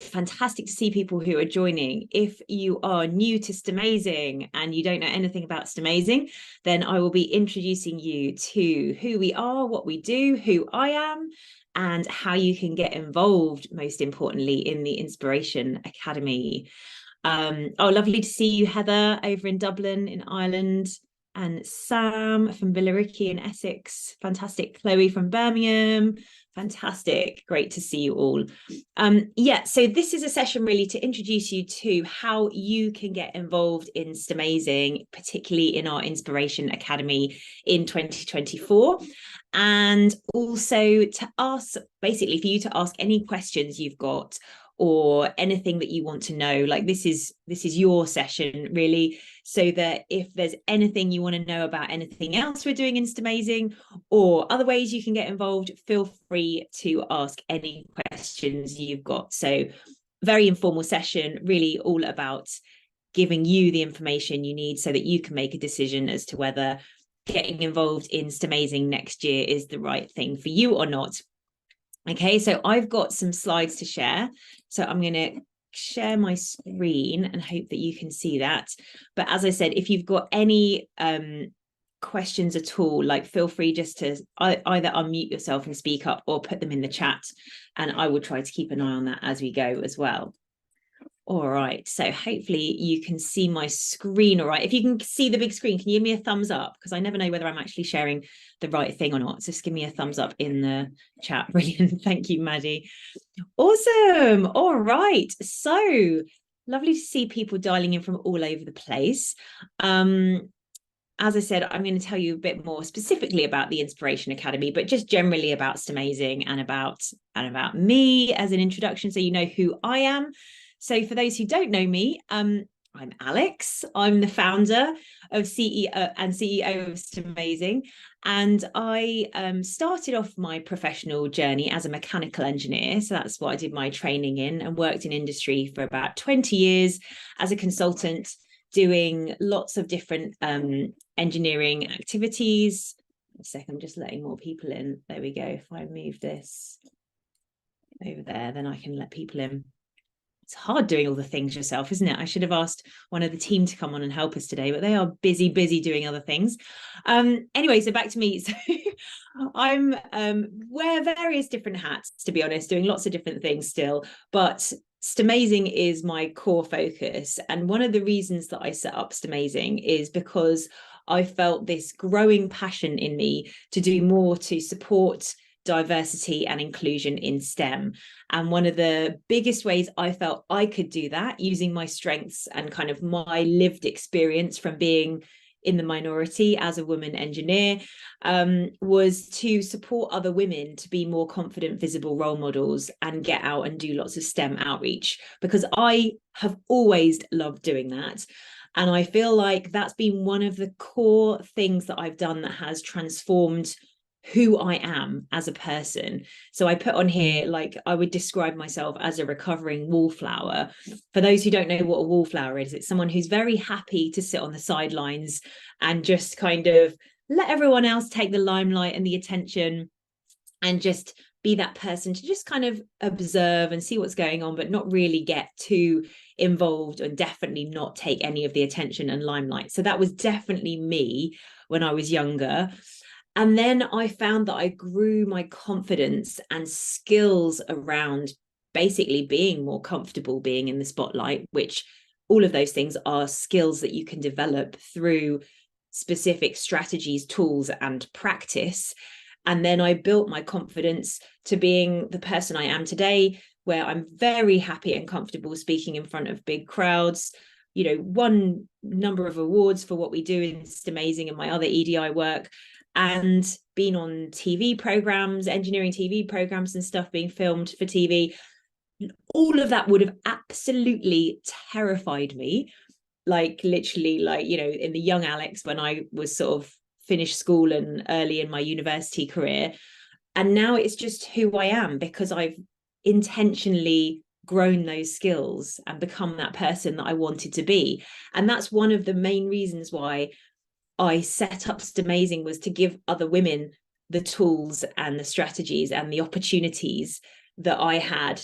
fantastic to see people who are joining. If you are new to STEMAZING and you don't know anything about STEMAZING, then I will be introducing you to who we are, what we do, who I am, and how you can get involved, most importantly, in the Inspiration Academy. Oh, lovely to see you, Heather, over in Dublin in Ireland, and Sam from Billericay in Essex. Fantastic. Chloe from Birmingham. Fantastic. Great to see you all. Yeah, so this is a session really to introduce you to how you can get involved in STEMAZING, particularly in our Inspiration Academy in 2024. And also to ask, basically for you to ask any questions you've got or anything that you want to know. Like this is your session really, so that if there's anything you want to know about anything else we're doing in STEMAZING or other ways you can get involved, feel free to ask any questions you've got. So very informal session, really all about giving you the information you need so that you can make a decision as to whether getting involved in STEMAZING next year is the right thing for you or not. Okay, so I've got some slides to share. So I'm going to share my screen and hope that you can see that. But as I said, if you've got any questions at all, like feel free just to either unmute yourself and speak up or put them in the chat. And I will try to keep an eye on that as we go as well. All right, so hopefully you can see my screen all right. If you can see the big screen, can you give me a thumbs up? Because I never know whether I'm actually sharing the right thing or not. So just give me a thumbs up in the chat. Brilliant. Thank you, Maddie. Awesome. All right. So lovely to see people dialing in from all over the place. As I said, I'm going to tell you a bit more specifically about the Inspiration Academy, but just generally about STEMAZING and about me as an introduction, so you know who I am. So for those who don't know me, I'm Alex. I'm the founder of CEO of STEMAZING. And I started off my professional journey as a mechanical engineer. So that's what I did my training in, and worked in industry for about 20 years as a consultant, doing lots of different engineering activities. A second, I'm just letting more people in. There we go. If I move this over there, then I can let people in. It's hard doing all the things yourself, isn't it? I should have asked one of the team to come on and help us today, but they are busy doing other things. Anyway, so back to me. So I'm wear various different hats, to be honest, doing lots of different things still, but STEMAZING is my core focus. And one of the reasons that I set up STEMAZING is because I felt this growing passion in me to do more to support diversity and inclusion in STEM. And one of the biggest ways I felt I could do that, using my strengths and kind of my lived experience from being in the minority as a woman engineer, was to support other women to be more confident, visible role models and get out and do lots of STEM outreach, because I have always loved doing that. And I feel like that's been one of the core things that I've done that has transformed who I am as a person. So I put on here, like, I would describe myself as a recovering wallflower. For those who don't know what a wallflower is, it's someone who's very happy to sit on the sidelines and just kind of let everyone else take the limelight and the attention, and just be that person to just kind of observe and see what's going on, but not really get too involved, and definitely not take any of the attention and limelight. So that was definitely me when I was younger. And then I found that I grew my confidence and skills around basically being more comfortable being in the spotlight, which all of those things are skills that you can develop through specific strategies, tools, and practice. And then I built my confidence to being the person I am today, where I'm very happy and comfortable speaking in front of big crowds. You know, won number of awards for what we do in STEMAZING and my other EDI work, and been on TV programs, engineering TV programs and stuff being filmed for TV. All of that would have absolutely terrified me. Like literally, like, you know, in the young Alex, when I was sort of finished school and early in my university career. And now it's just who I am, because I've intentionally grown those skills and become that person that I wanted to be. And that's one of the main reasons why I set up STEMAZING, was to give other women the tools and the strategies and the opportunities that I had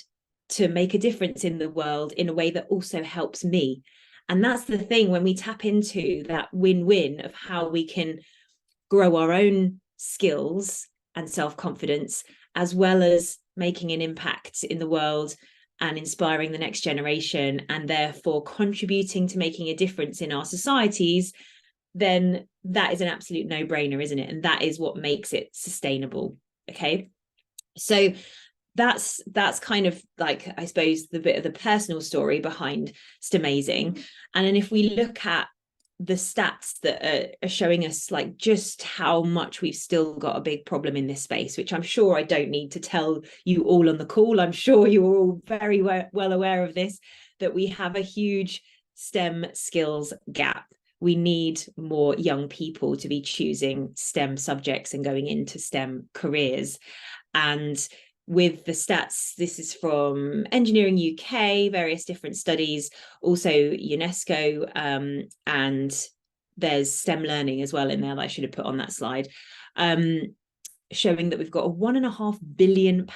to make a difference in the world in a way that also helps me. And that's the thing, when we tap into that win-win of how we can grow our own skills and self-confidence, as well as making an impact in the world and inspiring the next generation, and therefore contributing to making a difference in our societies, then that is an absolute no-brainer, isn't it? And that is what makes it sustainable. Okay, so that's kind of like, I suppose, the bit of the personal story behind STEMAZING. And then if we look at the stats that are showing us like just how much we've still got a big problem in this space, which I'm sure I don't need to tell you all on the call, I'm sure you're all very well aware of this, that we have a huge STEM skills gap. We need more young people to be choosing STEM subjects and going into STEM careers. And with the stats, this is from Engineering UK, various different studies, also UNESCO, and there's STEM learning as well in there that I should have put on that slide, showing that we've got a £1.5 billion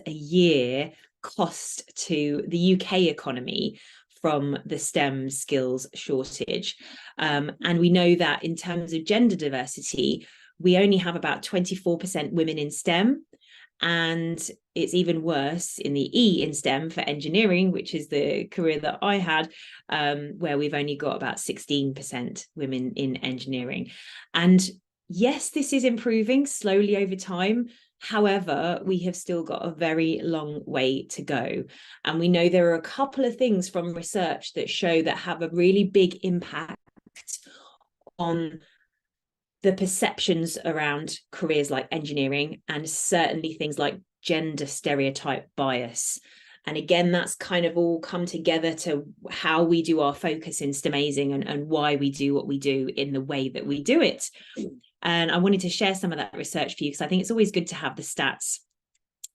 a year cost to the UK economy from the STEM skills shortage. And we know that in terms of gender diversity, we only have about 24% women in STEM. And it's even worse in the E in STEM for engineering, which is the career that I had, where we've only got about 16% women in engineering. And yes, this is improving slowly over time. However, we have still got a very long way to go. And we know there are a couple of things from research that show that have a really big impact on the perceptions around careers like engineering, and certainly things like gender stereotype bias. And again, that's kind of all come together to how we do our focus in STEMAZING, and why we do what we do in the way that we do it. And I wanted to share some of that research for you, because I think it's always good to have the stats.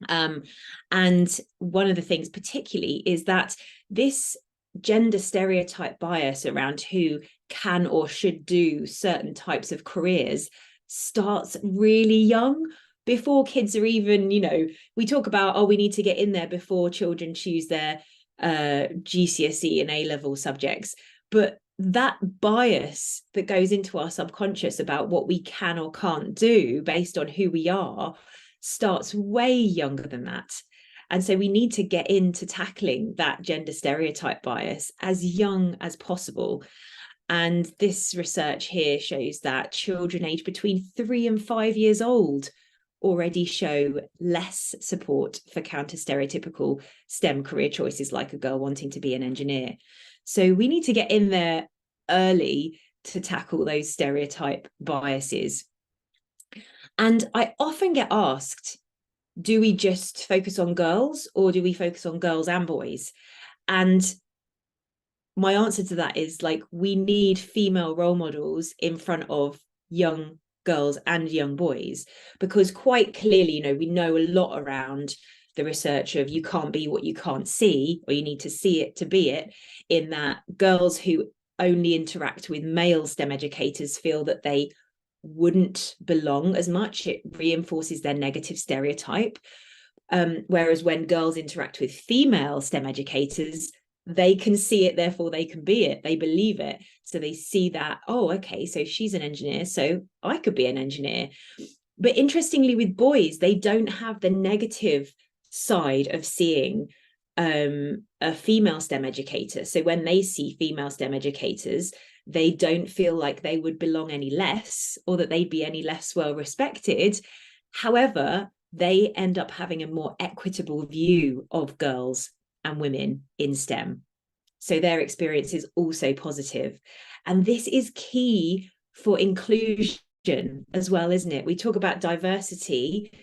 And one of the things particularly is that this gender stereotype bias around who can or should do certain types of careers starts really young, before kids are even, we talk about, oh, we need to get in there before children choose their GCSE and A-level subjects. But that bias that goes into our subconscious about what we can or can't do based on who we are starts way younger than that. And so we need to get into tackling that gender stereotype bias as young as possible. And this research here shows that children aged between 3 and 5 years old already show less support for counter-stereotypical STEM career choices, like a girl wanting to be an engineer. So we need to get in there early to tackle those stereotype biases. And I often get asked, do we just focus on girls, or do we focus on girls and boys? And my answer to that is, like, we need female role models in front of young girls and young boys, because quite clearly, we know a lot around the research of you can't be what you can't see, or you need to see it to be it, in that girls who only interact with male STEM educators feel that they wouldn't belong as much. It reinforces their negative stereotype. Whereas when girls interact with female STEM educators, they can see it, therefore they can be it, they believe it. So they see that, oh, okay, so she's an engineer, so I could be an engineer. But interestingly, with boys, they don't have the negative side of seeing a female STEM educator. So when they see female STEM educators, they don't feel like they would belong any less, or that they'd be any less well respected. However, they end up having a more equitable view of girls and women in STEM. So their experience is also positive. And this is key for inclusion as well, isn't it? We talk about diversity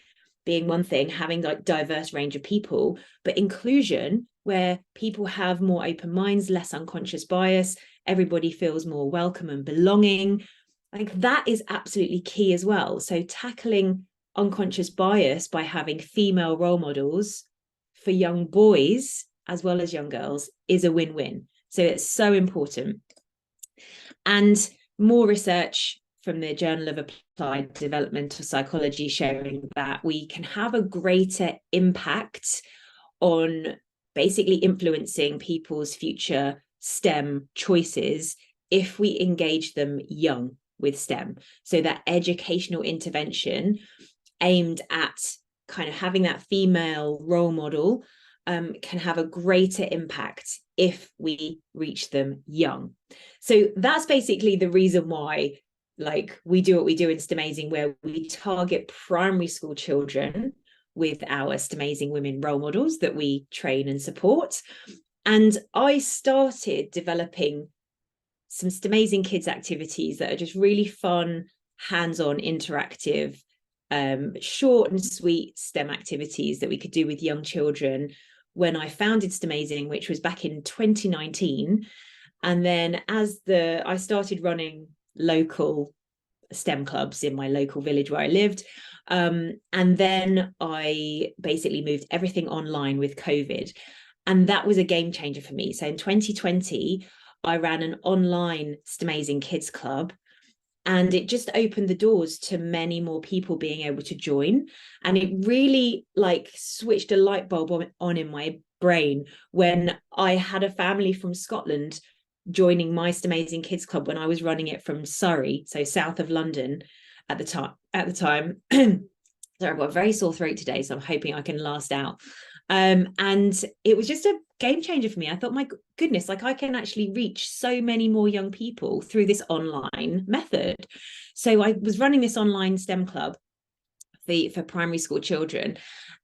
being one thing, having like diverse range of people, but inclusion, where people have more open minds, less unconscious bias, everybody feels more welcome and belonging, like that is absolutely key as well. So tackling unconscious bias by having female role models for young boys as well as young girls is a win-win. So it's so important. And more research from the Journal of Applied Developmental Psychology showing that we can have a greater impact on basically influencing people's future STEM choices if we engage them young with STEM. So that educational intervention aimed at kind of having that female role model can have a greater impact if we reach them young. So that's basically the reason why, like, we do what we do in STEMAZING, where we target primary school children with our STEMAZING women role models that we train and support. And I started developing some STEMAZING kids activities that are just really fun, hands-on, interactive, short and sweet STEM activities that we could do with young children when I founded STEMAZING, which was back in 2019. And then as I started running local STEM clubs in my local village where I lived. And then I basically moved everything online with COVID. And that was a game changer for me. So in 2020, I ran an online STEMAZING kids club, and it just opened the doors to many more people being able to join. And it really like switched a light bulb on in my brain when I had a family from Scotland joining my STEMAZING kids club when I was running it from Surrey, so south of London at the time. So I've got a very sore throat today, so I'm hoping I can last out. And it was just a game changer for me. I thought, my goodness, like I can actually reach so many more young people through this online method. So I was running this online STEM club for primary school children,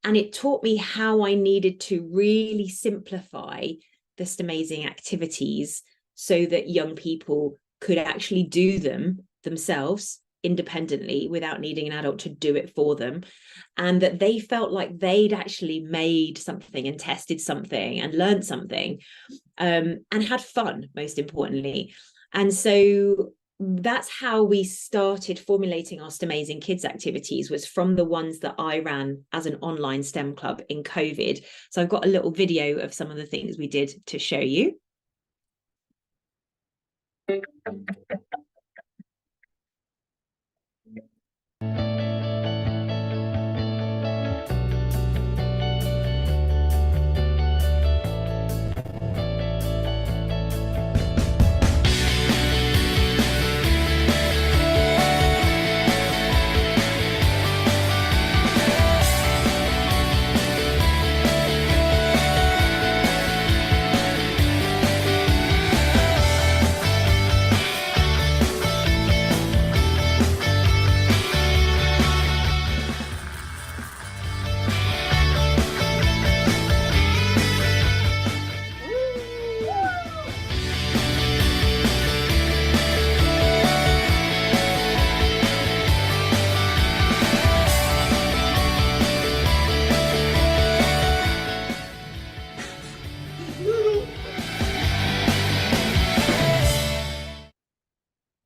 and it taught me how I needed to really simplify the STEMAZING activities so that young people could actually do them themselves independently without needing an adult to do it for them, and that they felt like they'd actually made something and tested something and learned something, and had fun, most importantly. And so that's how we started formulating our STEMAZING kids activities, was from the ones that I ran as an online STEM club in COVID. So I've got a little video of some of the things we did to show you.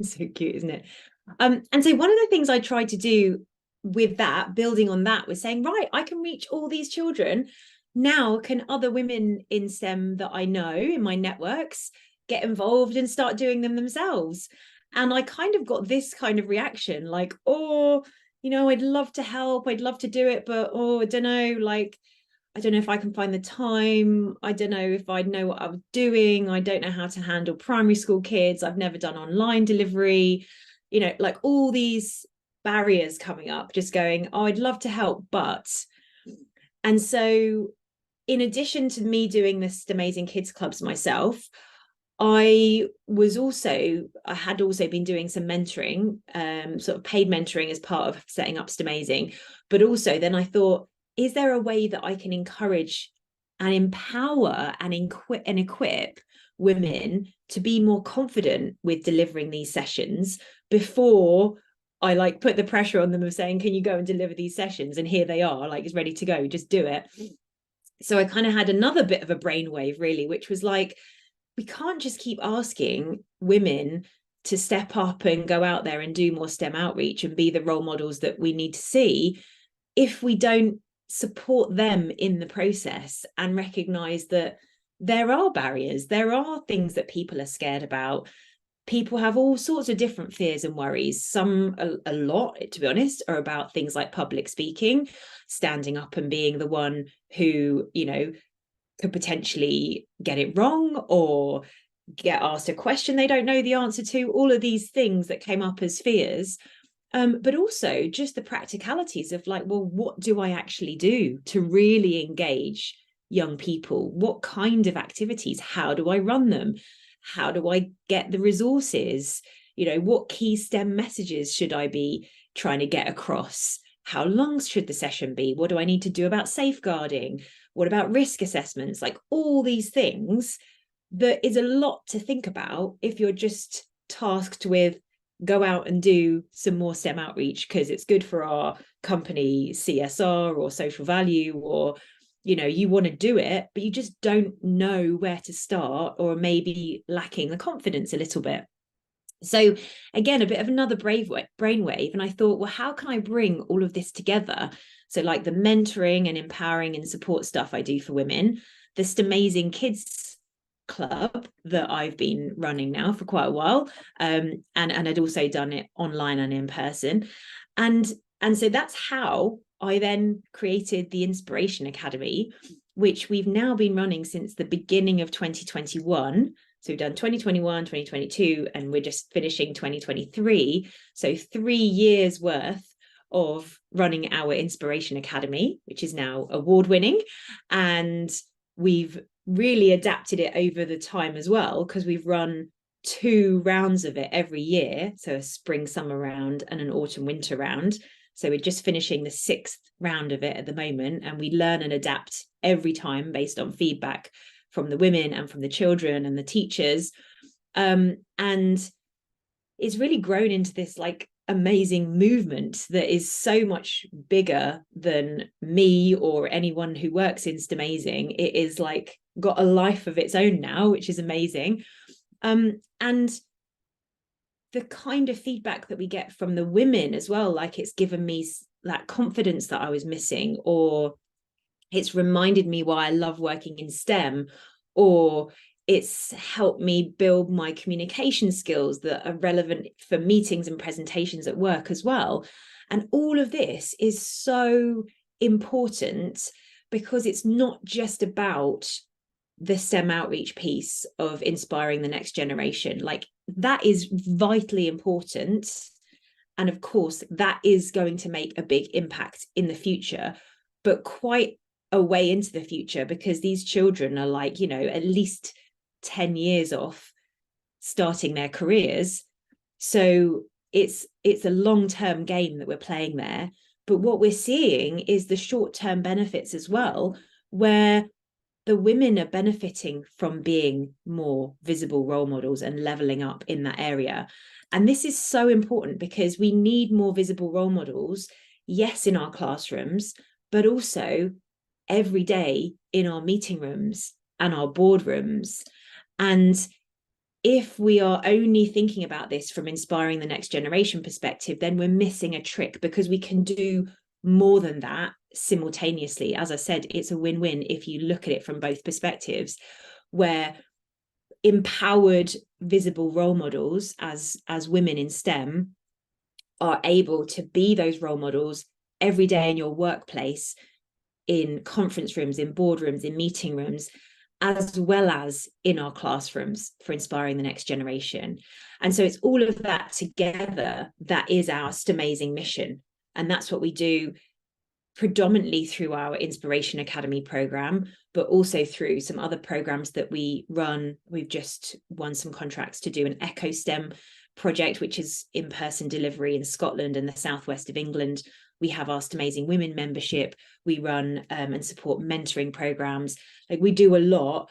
So cute, isn't it? And so one of the things I tried to do with that, building on that, was saying, right, I can reach all these children. Now can other women in STEM that I know in my networks get involved and start doing them themselves? And I kind of got this kind of reaction, like, oh, you know, I'd love to help, I'd love to do it, but oh, I don't know, like, I don't know if I can find the time. I don't know if I know what I'm doing. I don't know how to handle primary school kids. I've never done online delivery, you know, like all these barriers coming up, just going, oh, I'd love to help, but. And so in addition to me doing this STEMAZING kids clubs myself, I had also been doing some mentoring, sort of paid mentoring as part of setting up STEMAZING. But also then I thought, is there a way that I can encourage and empower and equip women to be more confident with delivering these sessions before I like put the pressure on them of saying, can you go and deliver these sessions? And here they are, like, it's ready to go, just do it. So I kind of had another bit of a brainwave, really, which was like, we can't just keep asking women to step up and go out there and do more STEM outreach and be the role models that we need to see if we don't support them in the process and recognize that there are barriers, there are things that people are scared about. People have all sorts of different fears and worries. Some, a lot, to be honest, are about things like public speaking, standing up and being the one who, you know, could potentially get it wrong or get asked a question they don't know the answer to, all of these things that came up as fears. But also just the practicalities of like, well, what do I actually do to really engage young people? What kind of activities? How do I run them? How do I get the resources? You know, what key STEM messages should I be trying to get across? How long should the session be? What do I need to do about safeguarding? What about risk assessments? Like all these things, that is a lot to think about if you're just tasked with go out and do some more STEM outreach because it's good for our company CSR or social value, or you know, you want to do it but you just don't know where to start, or maybe lacking the confidence a little bit. So again, a bit of another brainwave, and I thought, well, how can I bring all of this together? So like the mentoring and empowering and support stuff I do for women, the STEMAZING Kids Club that I've been running now for quite a while, and I'd also done it online and in person, and so that's how I then created the Inspiration Academy, which we've now been running since the beginning of 2021. So we've done 2021, 2022, and we're just finishing 2023. So 3 years worth of running our Inspiration Academy, which is now award-winning. And we've really adapted it over the time as well, because we've run 2 rounds of it every year. So a spring, summer round and an autumn, winter round. So we're just finishing the 6th round of it at the moment. And we learn and adapt every time based on feedback from the women and from the children and the teachers. And it's really grown into this like amazing movement that is so much bigger than me or anyone who works in STEMAZING. It is like got a life of its own now, which is amazing. And the kind of feedback that we get from the women as well, like it's given me that confidence that I was missing, or it's reminded me why I love working in STEM, or it's helped me build my communication skills that are relevant for meetings and presentations at work as well. And all of this is so important because it's not just about the STEM outreach piece of inspiring the next generation. Like that is vitally important. And of course, that is going to make a big impact in the future, but quite a way into the future, because these children are like, you know, at least 10 years off starting their careers. So it's a long-term game that we're playing there. But what we're seeing is the short-term benefits as well, where the women are benefiting from being more visible role models and leveling up in that area. And this is so important because we need more visible role models, yes, in our classrooms, but also every day in our meeting rooms and our boardrooms. And if we are only thinking about this from inspiring the next generation perspective, then we're missing a trick, because we can do more than that simultaneously. As I said, it's a win-win if you look at it from both perspectives, where empowered visible role models as women in STEM are able to be those role models every day in your workplace, in conference rooms, in boardrooms, in meeting rooms, as well as in our classrooms for inspiring the next generation. And so it's all of that together that is our STEMAZING mission. And that's what we do predominantly through our Inspiration Academy program, but also through some other programs that we run. We've just won some contracts to do an EcoSTEM project, which is in-person delivery in Scotland and the southwest of England. We have our STEMAZING Women membership. We run and support mentoring programs. Like we do a lot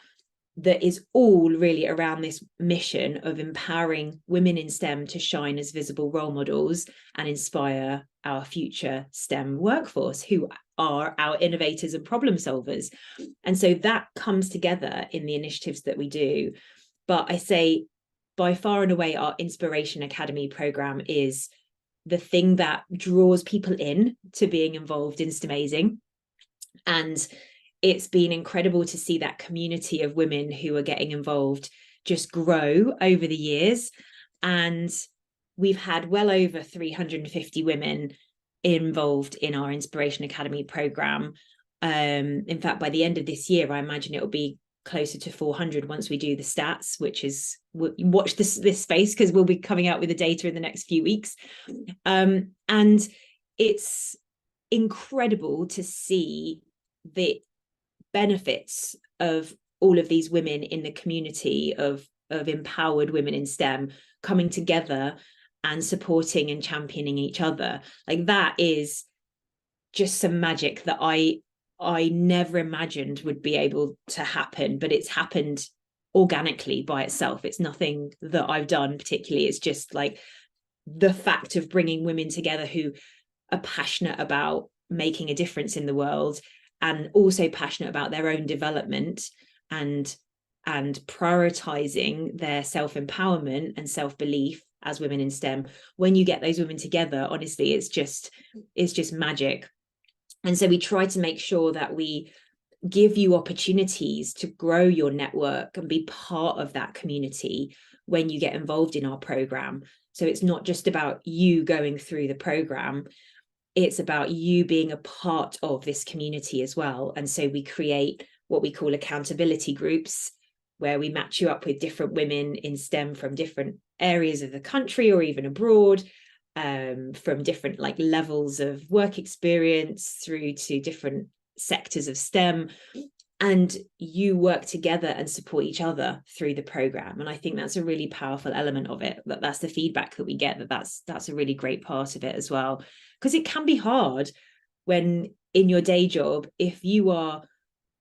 that is all really around this mission of empowering women in STEM to shine as visible role models and inspire our future STEM workforce, who are our innovators and problem solvers. And so that comes together in the initiatives that we do. But I say by far and away, our Inspiration Academy program is the thing that draws people in to being involved in STEMAZING. And it's been incredible to see that community of women who are getting involved just grow over the years. And we've had well over 350 women involved in our Inspiration Academy program. In fact, by the end of this year, I imagine it will be closer to 400 once we do the stats, which is, watch this space, because we'll be coming out with the data in the next few weeks. And it's incredible to see the benefits of all of these women in the community of empowered women in STEM coming together and supporting and championing each other. Like, that is just some magic that I never imagined would be able to happen, but it's happened organically by itself. It's nothing that I've done particularly. It's just like the fact of bringing women together who are passionate about making a difference in the world, and also passionate about their own development, and prioritizing their self-empowerment and self-belief as women in STEM. When you get those women together, honestly, it's just magic. And so we try to make sure that we give you opportunities to grow your network and be part of that community when you get involved in our program. So it's not just about you going through the program, it's about you being a part of this community as well. And so we create what we call accountability groups, where we match you up with different women in STEM from different areas of the country or even abroad, from different like levels of work experience through to different sectors of STEM, and you work together and support each other through the program. And I think that's a really powerful element of it. That's the feedback that we get, that's a really great part of it as well, because it can be hard when in your day job, if you are,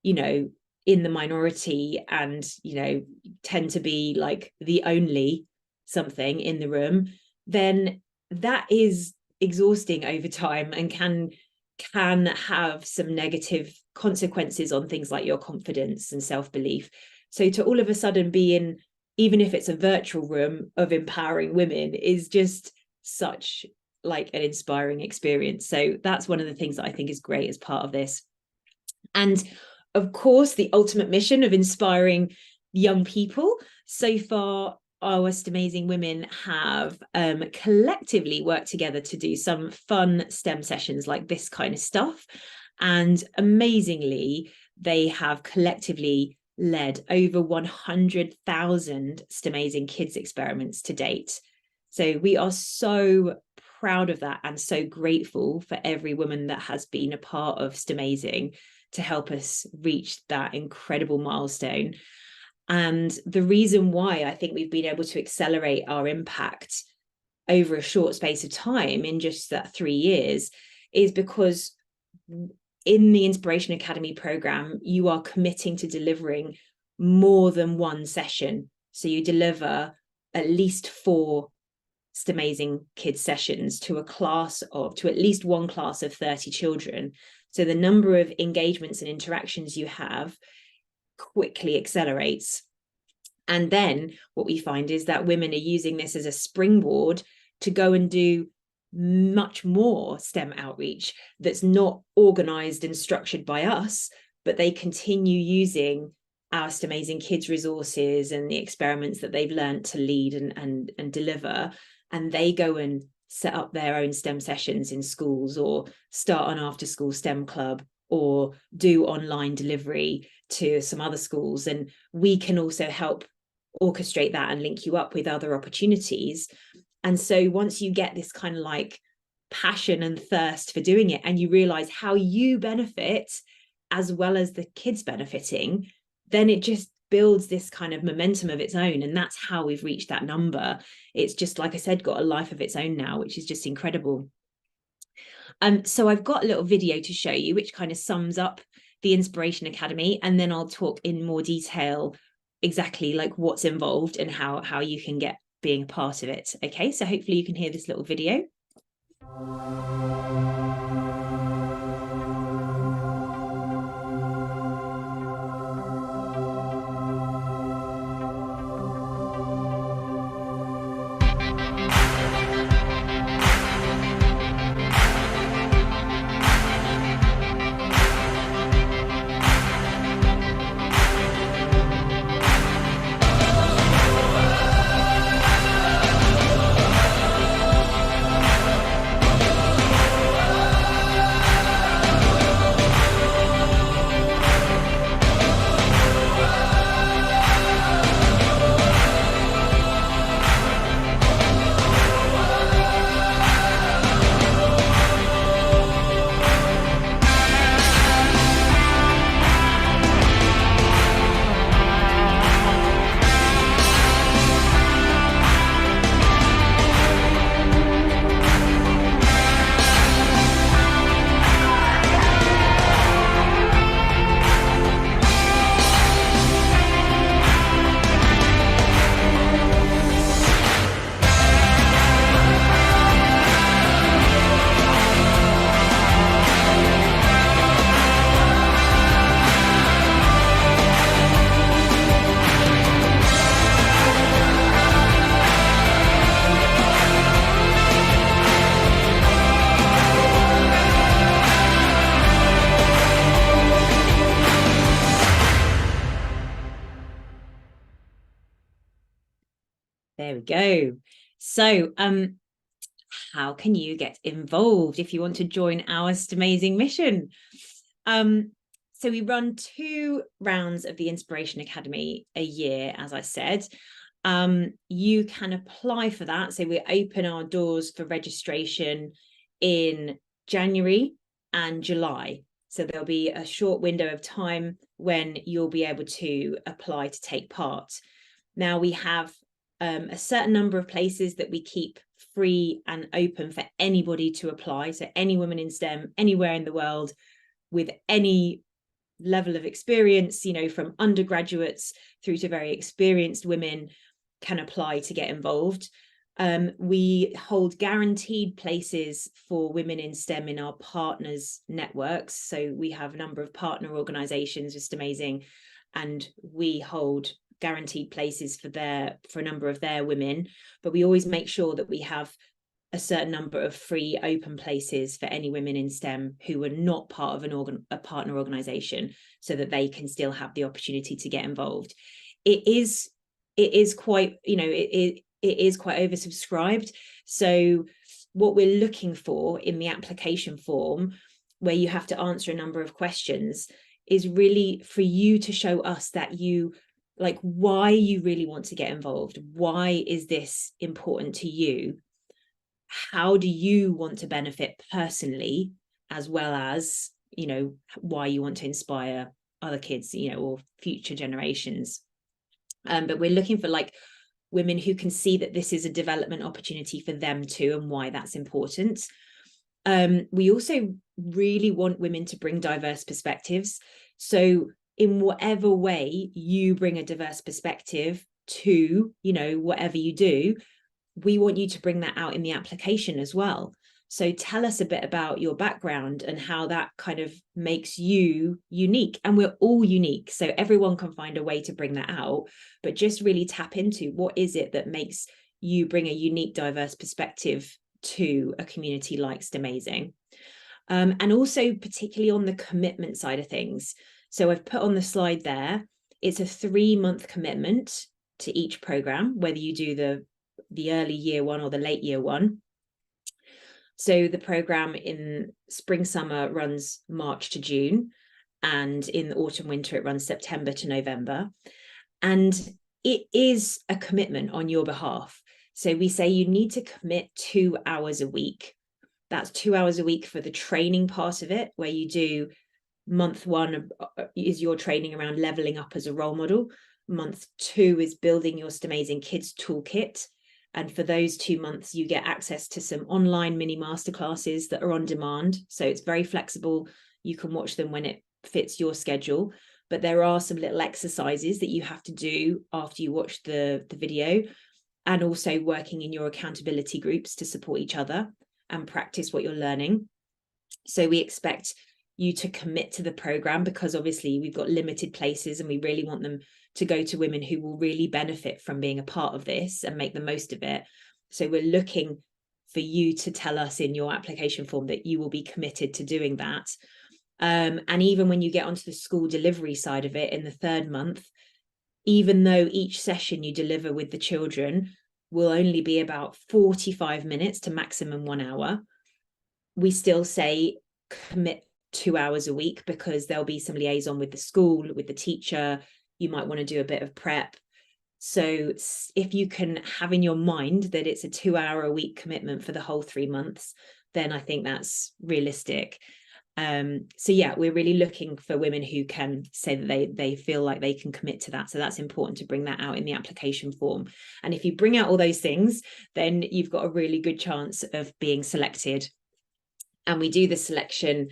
you know, in the minority and, you know, tend to be like the only something in the room, then that is exhausting over time and can have some negative consequences on things like your confidence and self-belief. So to all of a sudden be in, even if it's a virtual room of empowering women, is just such like an inspiring experience. So that's one of the things that I think is great as part of this. And of course, the ultimate mission of inspiring young people. So far, our STEMAZING women have collectively worked together to do some fun STEM sessions like this kind of stuff. And amazingly, they have collectively led over 100,000 STEMAZING kids experiments to date. So we are so proud of that and so grateful for every woman that has been a part of STEMAZING to help us reach that incredible milestone. And the reason why I think we've been able to accelerate our impact over a short space of time in just that 3 years is because in the Inspiration Academy program, you are committing to delivering more than one session. So you deliver at least 4 STEMAZING kids sessions to at least one class of 30 children. So the number of engagements and interactions you have quickly accelerates. And then what we find is that women are using this as a springboard to go and do much more STEM outreach that's not organized and structured by us, but they continue using our STEMAZING kids resources and the experiments that they've learned to lead and deliver, and they go and set up their own STEM sessions in schools, or start an after school STEM club, or do online delivery to some other schools. And we can also help orchestrate that and link you up with other opportunities. And so once you get this kind of like passion and thirst for doing it, and you realize how you benefit as well as the kids benefiting, then it just builds this kind of momentum of its own. And that's how we've reached that number. It's just, like I said, got a life of its own now, which is just incredible. So I've got a little video to show you, which kind of sums up the Inspiration Academy, and then I'll talk in more detail exactly like what's involved and how you can get being a part of it. Okay, so hopefully you can hear this little video. There we go. So, how can you get involved if you want to join our STEMAZING mission? So we run 2 rounds of the Inspiration Academy a year, as I said. You can apply for that. So we open our doors for registration in January and July. So there'll be a short window of time when you'll be able to apply to take part. Now we have a certain number of places that we keep free and open for anybody to apply. So any woman in STEM, anywhere in the world, with any level of experience, you know, from undergraduates through to very experienced women, can apply to get involved. We hold guaranteed places for women in STEM in our partners networks. So we have a number of partner organizations with STEMAZING, and we hold guaranteed places for a number of their women, but we always make sure that we have a certain number of free open places for any women in STEM who are not part of a partner organization, so that they can still have the opportunity to get involved. It is quite, you know, it is quite oversubscribed. So what we're looking for in the application form, where you have to answer a number of questions, is really for you to show us that you like why you really want to get involved. Why is this important to you? How do you want to benefit personally, as well as, you know, why you want to inspire other kids, you know, or future generations. But we're looking for like women who can see that this is a development opportunity for them too, and why that's important. We also really want women to bring diverse perspectives. So in whatever way you bring a diverse perspective to, you know, whatever you do, we want you to bring that out in the application as well. So tell us a bit about your background and how that kind of makes you unique. And we're all unique, so everyone can find a way to bring that out, but just really tap into what is it that makes you bring a unique, diverse perspective to a community like STEMAZING. And also particularly on the commitment side of things. So I've put on the slide there, it's a 3-month commitment to each program, whether you do the early year one or the late year one. So the program in spring summer runs March to June, and in the autumn winter it runs September to November. And it is a commitment on your behalf. So we say you need to commit 2 hours a week. That's 2 hours a week for the training part of it, where you do month 1 is your training around leveling up as a role model. Month 2 is building your STEMAZING Kids Toolkit. And for those 2 months, you get access to some online mini masterclasses that are on demand. So it's very flexible. You can watch them when it fits your schedule. But there are some little exercises that you have to do after you watch the video, and also working in your accountability groups to support each other and practice what you're learning. So we expect you to commit to the program, because obviously we've got limited places and we really want them to go to women who will really benefit from being a part of this and make the most of it. So we're looking for you to tell us in your application form that you will be committed to doing that. And even when you get onto the school delivery side of it in the 3rd month, even though each session you deliver with the children will only be about 45 minutes to maximum 1 hour, we still say commit 2 hours a week, because there'll be some liaison with the school, with the teacher. You might want to do a bit of prep. So if you can have in your mind that it's a 2 hour a week commitment for the whole 3 months, then I think that's realistic. So yeah, we're really looking for women who can say that they feel like they can commit to that. So that's important to bring that out in the application form. And if you bring out all those things, then you've got a really good chance of being selected. And we do the selection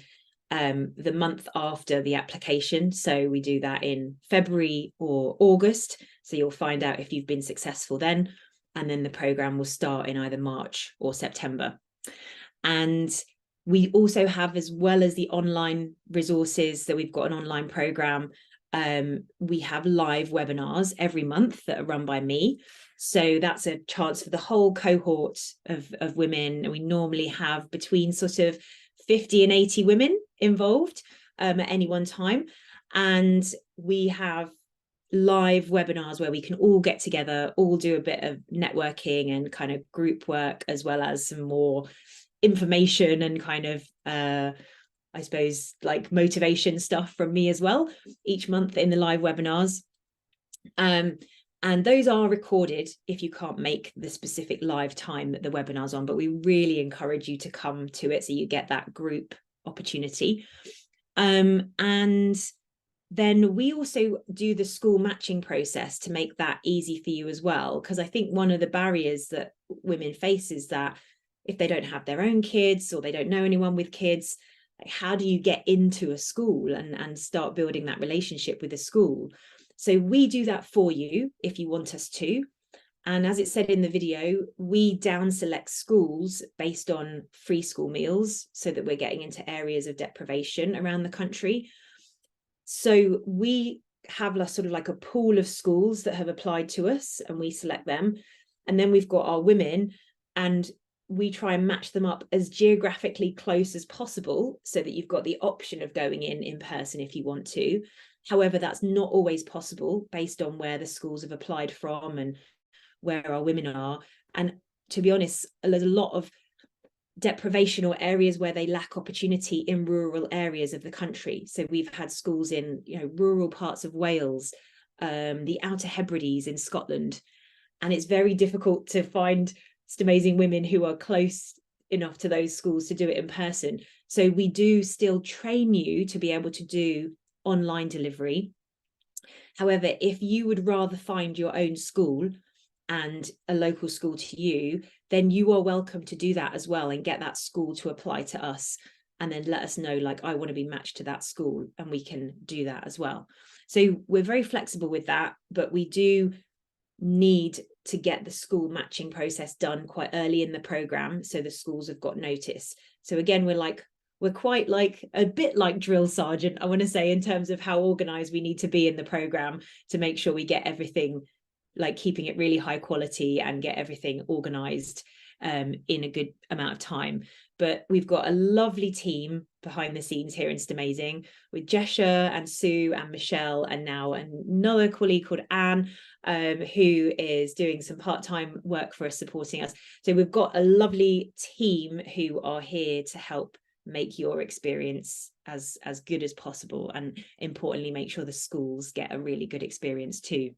the month after the application. So we do that in February or August. So you'll find out if you've been successful then. And then the program will start in either March or September. And we also have, as well as the online resources, so we've got an online program. We have live webinars every month that are run by me. So that's a chance for the whole cohort of women. We normally have between sort of 50 and 80 women involved at any one time. And we have live webinars where we can all get together, all do a bit of networking and kind of group work, as well as some more information and kind of I suppose like motivation stuff from me as well each month in the live webinars. And those are recorded if you can't make the specific live time that the webinar's on, but we really encourage you to come to it so you get that group opportunity. And then we also do the school matching process to make that easy for you as well, because I think one of the barriers that women face is that if they don't have their own kids or they don't know anyone with kids, like how do you get into a school and start building that relationship with a school? So we do that for you if you want us to. And as it said in the video, we down select schools based on free school meals so that we're getting into areas of deprivation around the country. So we have sort of like a pool of schools that have applied to us and we select them. And then we've got our women and we try and match them up as geographically close as possible so that you've got the option of going in person if you want to. However, that's not always possible based on where the schools have applied from and where our women are. And to be honest, there's a lot of deprivation or areas where they lack opportunity in rural areas of the country. So we've had schools in, rural parts of Wales, the Outer Hebrides in Scotland, and it's very difficult to find STEMAZING women who are close enough to those schools to do it in person. So we do still train you to be able to do online delivery. However, if you would rather find your own school and a local school to you, then you are welcome to do that as well and get that school to apply to us and then let us know, like, I want to be matched to that school, and we can do that as well. So we're very flexible with that, but we do need to get the school matching process done quite early in the program so the schools have got notice. So again, we're quite like a bit like drill sergeant, I want to say, in terms of how organized we need to be in the program to make sure we get everything, like keeping it really high quality and get everything organized in a good amount of time. But we've got a lovely team behind the scenes here in STEMAZING with Jesha and Sue and Michelle, and now another colleague called Anne, who is doing some part-time work for us, supporting us. So we've got a lovely team who are here to help make your experience as good as possible, and importantly make sure the schools get a really good experience too.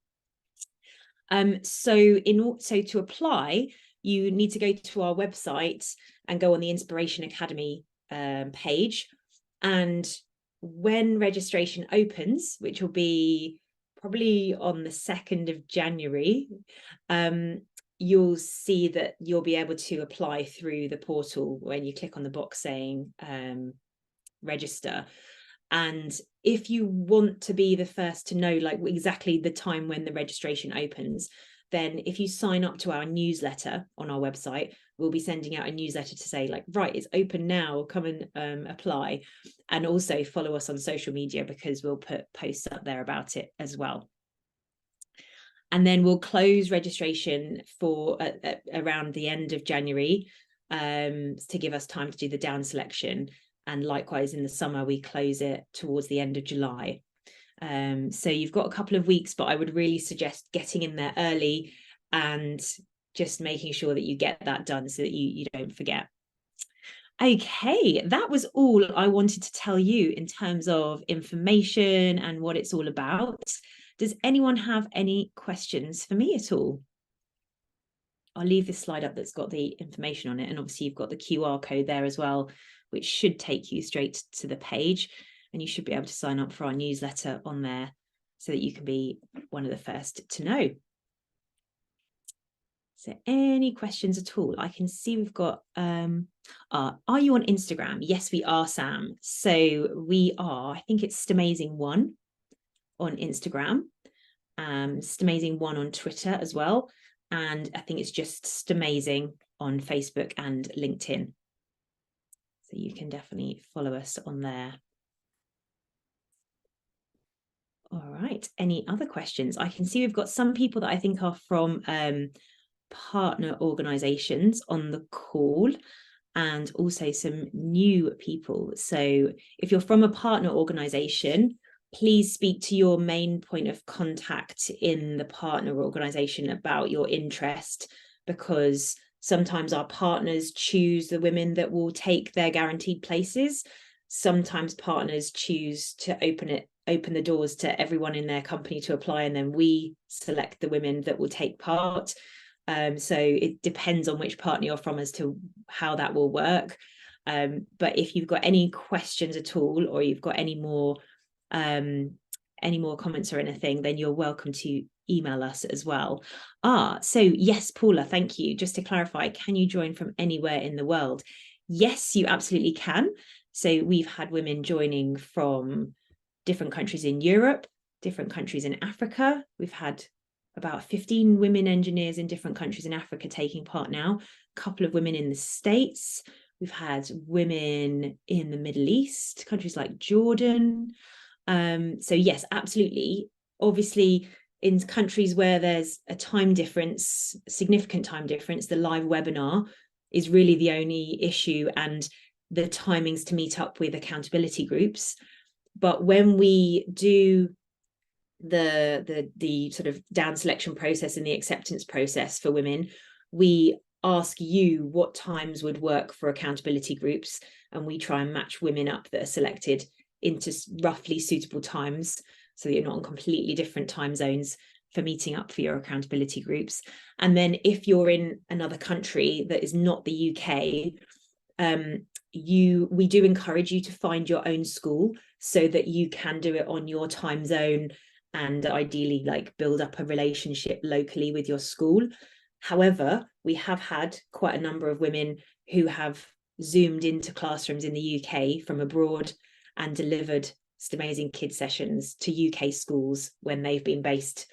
So to apply, you need to go to our website and go on the Inspiration Academy page, and when registration opens, which will be probably on the 2nd of January, you'll see that you'll be able to apply through the portal when you click on the box saying register. And if you want to be the first to know like exactly the time when the registration opens, then if you sign up to our newsletter on our website, we'll be sending out a newsletter to say, like, right, it's open now, come and apply. And also follow us on social media, because we'll put posts up there about it as well. And then we'll close registration for around the end of January to give us time to do the down selection. And likewise, in the summer, we close it towards the end of July. So you've got a couple of weeks, but I would really suggest getting in there early and just making sure that you get that done so that you don't forget. Okay, that was all I wanted to tell you in terms of information and what it's all about. Does anyone have any questions for me at all? I'll leave this slide up that's got the information on it, and obviously you've got the QR code there as well, which should take you straight to the page, and you should be able to sign up for our newsletter on there so that you can be one of the first to know. So any questions at all? I can see we've got, are you on Instagram? Yes, we are, Sam. So we are, I think it's STEMAZING1 on Instagram, STEMAZING1 on Twitter as well. And I think it's just STEMAZING on Facebook and LinkedIn. So you can definitely follow us on there. All right, any other questions? I can see we've got some people that I think are from partner organizations on the call, and also some new people. So if you're from a partner organization, please speak to your main point of contact in the partner organization about your interest, because sometimes our partners choose the women that will take their guaranteed places. Sometimes partners choose to open the doors to everyone in their company to apply, and then we select the women that will take part. So it depends on which partner you're from as to how that will work. But if you've got any questions at all, or you've got any more comments or anything, then you're welcome to email us as well. So yes, Paula, thank you. Just to clarify, can you join from anywhere in the world? Yes, you absolutely can. So we've had women joining from different countries in Europe, different countries in Africa. We've had about 15 women engineers in different countries in Africa taking part now, a couple of women in the States. We've had women in the Middle East, countries like Jordan. So yes, absolutely. Obviously, in countries where there's a time difference, significant time difference, the live webinar is really the only issue, and the timings to meet up with accountability groups. But when we do the sort of down selection process and the acceptance process for women, we ask you what times would work for accountability groups, and we try and match women up that are selected into roughly suitable times, so that you're not on completely different time zones for meeting up for your accountability groups. And then if you're in another country that is not the UK, we do encourage you to find your own school so that you can do it on your time zone, and ideally like build up a relationship locally with your school. However, we have had quite a number of women who have zoomed into classrooms in the UK from abroad and delivered STEMAZING Kids sessions to UK schools when they've been based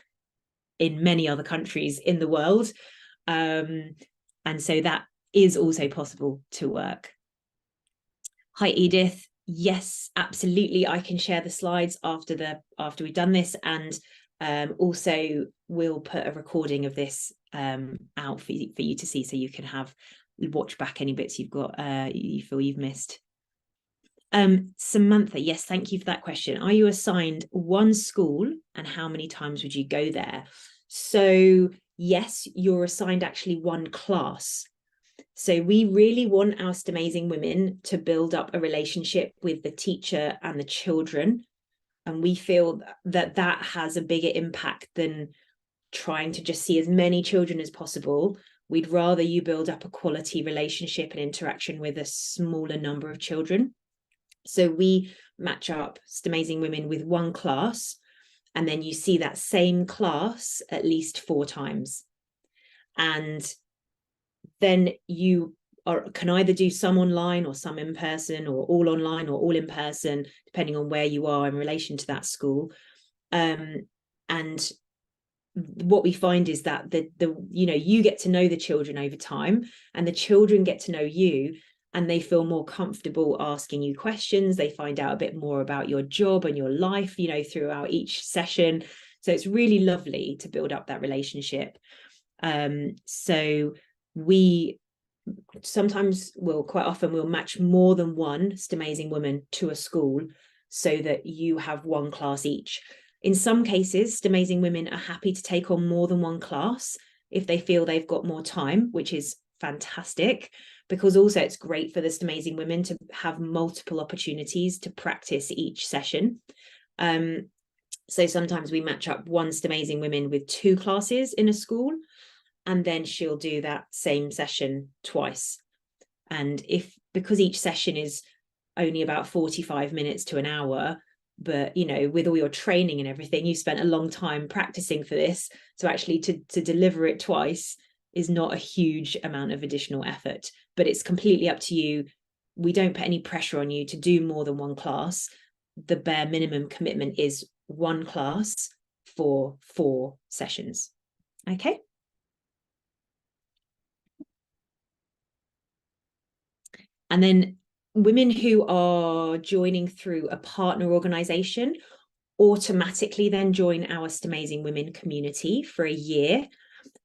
in many other countries in the world. And so that is also possible to work. Hi, Edith. Yes, absolutely. I can share the slides after we've done this, and also we'll put a recording of this out for you to see, so you can watch back any bits you've got you feel you've missed. Samantha, yes, thank you for that question. Are you assigned one school, and how many times would you go there? So yes, you're assigned actually one class. So we really want our STEMAZING women to build up a relationship with the teacher and the children. And we feel that that has a bigger impact than trying to just see as many children as possible. We'd rather you build up a quality relationship and interaction with a smaller number of children. So we match up STEMAZING women with one class, and then you see that same class at least 4 times. And then you can either do some online or some in person, or all online or all in person, depending on where you are in relation to that school. And what we find is that you get to know the children over time, and the children get to know you, and they feel more comfortable asking you questions. They find out a bit more about your job and your life, throughout each session. So it's really lovely to build up that relationship. So we quite often we'll match more than one STEMAZING woman to a school, so that you have one class each. In some cases, STEMAZING women are happy to take on more than one class if they feel they've got more time, which is fantastic, because also it's great for the STEMAZING women to have multiple opportunities to practice each session. So sometimes we match up one STEMAZING women with 2 classes in a school, and then she'll do that same session twice. And because each session is only about 45 minutes to an hour, but with all your training and everything, you spent a long time practicing for this, so actually to deliver it twice is not a huge amount of additional effort. But it's completely up to you. We don't put any pressure on you to do more than one class. The bare minimum commitment is one class for 4 sessions. Okay. And then women who are joining through a partner organization automatically then join our STEMAZING Women community for a year.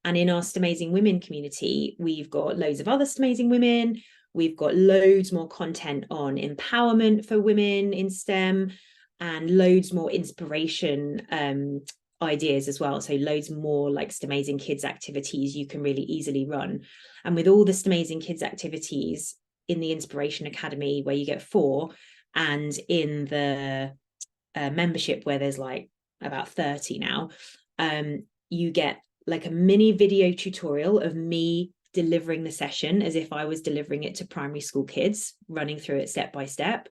And in our STEMAZING Women community, we've got loads of other STEMAZING women. We've got loads more content on empowerment for women in STEM. and loads more inspiration ideas as well. So loads more like STEMAZING Kids activities you can really easily run. And with all the STEMAZING Kids activities in the Inspiration Academy, where you get 4, and in the membership where there's like about 30 now, you get like a mini video tutorial of me delivering the session as if I was delivering it to primary school kids, running through it step by step.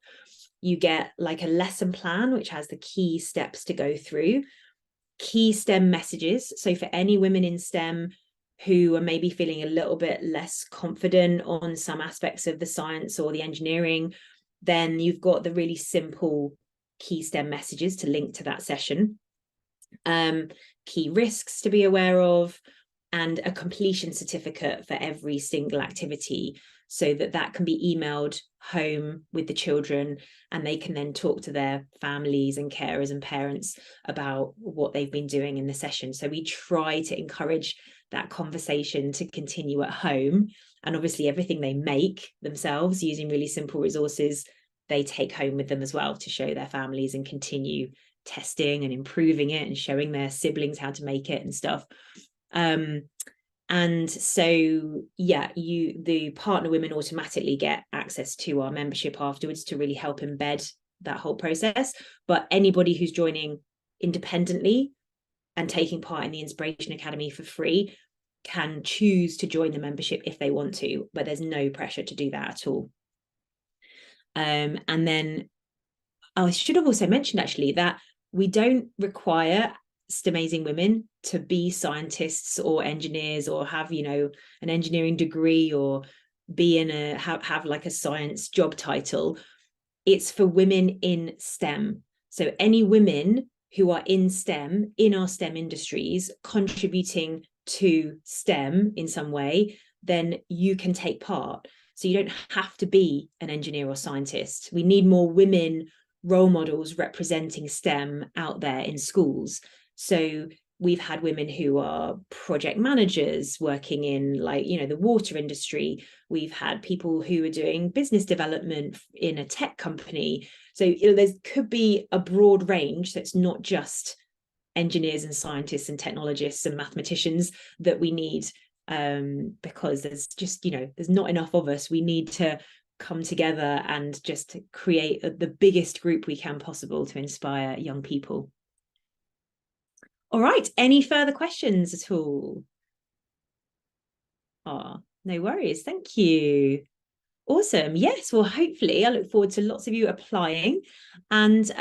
You get like a lesson plan, which has the key steps to go through, key STEM messages. So for any women in STEM who are maybe feeling a little bit less confident on some aspects of the science or the engineering, then you've got the really simple key STEM messages to link to that session, key risks to be aware of, and a completion certificate for every single activity, so that that can be emailed home with the children, and they can then talk to their families and carers and parents about what they've been doing in the session. So we try to encourage that conversation to continue at home, and obviously everything they make themselves using really simple resources, they take home with them as well to show their families and continue testing and improving it and showing their siblings how to make it and stuff. And so, yeah, the partner women automatically get access to our membership afterwards to really help embed that whole process. But anybody who's joining independently and taking part in the Inspiration Academy for free can choose to join the membership if they want to, but there's no pressure to do that at all. And then I should have also mentioned actually that we don't require STEMAZING women to be scientists or engineers or have, you know, an engineering degree or be in a have like a science job title. It's for women in STEM. So any women who are in STEM, in our STEM industries, contributing to STEM in some way, then you can take part. So you don't have to be an engineer or scientist. We need more women role models representing STEM out there in schools. So we've had women who are project managers working in, like, you know, the water industry. We've had people who are doing business development in a tech company. So, you know, there could be a broad range. So it's not just engineers and scientists and technologists and mathematicians that we need, because there's just, you know, there's not enough of us. We need to come together and just create the biggest group we can possible to inspire young people. All right, any further questions at all? Oh, no worries, thank you. Awesome. Yes, well, hopefully I look forward to lots of you applying. And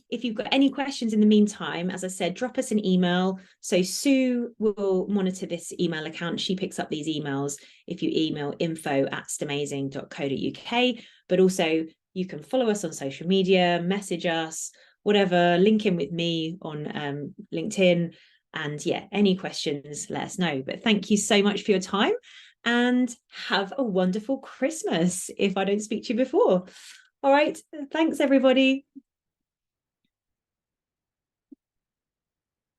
if you've got any questions in the meantime, as I said, drop us an email. So Sue will monitor this email account. She picks up these emails if you email info@stemazing.co.uk. But also you can follow us on social media, message us, whatever, link in with me on LinkedIn. And yeah, any questions, let us know. But thank you so much for your time. And have a wonderful Christmas if I don't speak to you before. All right. Thanks, everybody.